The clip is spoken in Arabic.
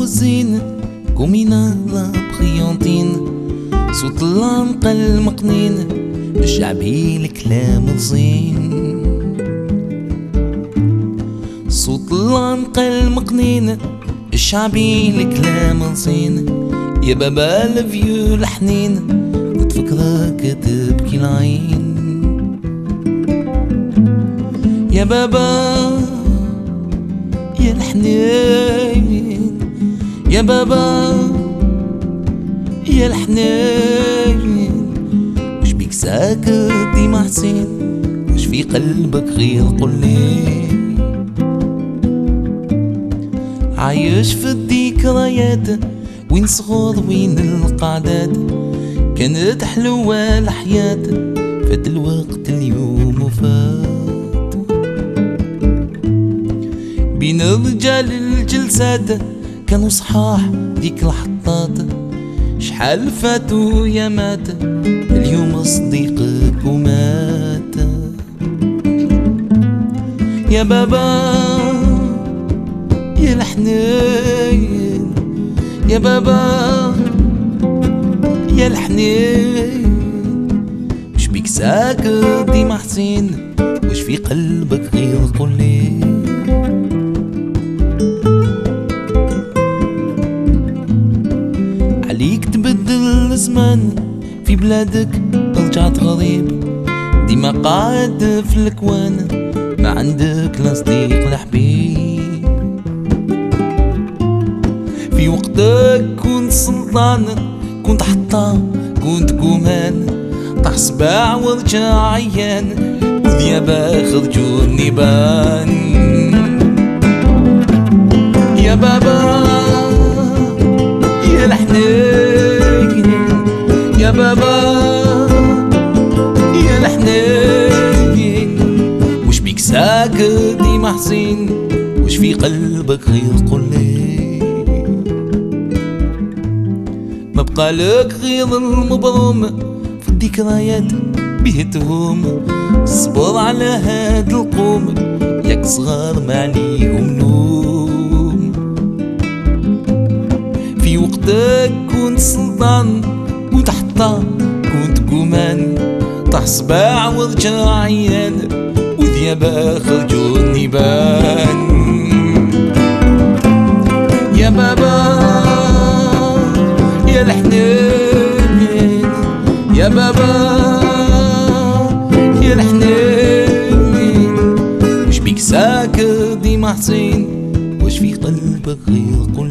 الزين كومينا لا بخيونتين صوت العنقة المقنين الشعبي الكلام الزين صوت العنقة المقنين الشعبي الكلام الزين يا بابا الفيو الحنين وتفكرك تبكي العين يا بابا يا الحنين يا بابا يا الحنين وش بيك ساكت ديما حسين وش في قلبك غير قولي عايش في الذكريات وين صغور وين القعدات كانت حلوة الحياة فات الوقت اليوم وفات بين الرجال الجلسات كانوا صحاح ديك الحطات شحال فاتوا يا مات اليوم صديقك ومات يا بابا يا الحنين يا بابا يا الحنين وش بيك ساكت ديما حسين وش في قلبك غير قولي عليك تبدل الزمان في بلادك رجعت غريب ديما قاعد في الكوان ما عندك لا صديق لا حبيب في وقتك كنت سلطان كنت حطام كنت كومان طاح صباع ورجع عيان وذيابا خرجوا النيبان يا بابا يا الحنين يا بابا يا الحنين وش بيك ساكت ديما حزين وش في قلبك غير قولي ما بقالك غير المبروم في الذكريات بيتهم صبر على هاد القوم ياك صغار ما عليهم نوم في وقتك كنت سلطان كنت حطام كنت كومان طاح صباع ورجع عيان وذيابا خرجوا النيبان يا بابا يا الحنين يا بابا يا الحنين وش بيك ساكت ديما حسين وش في قلبك غير قول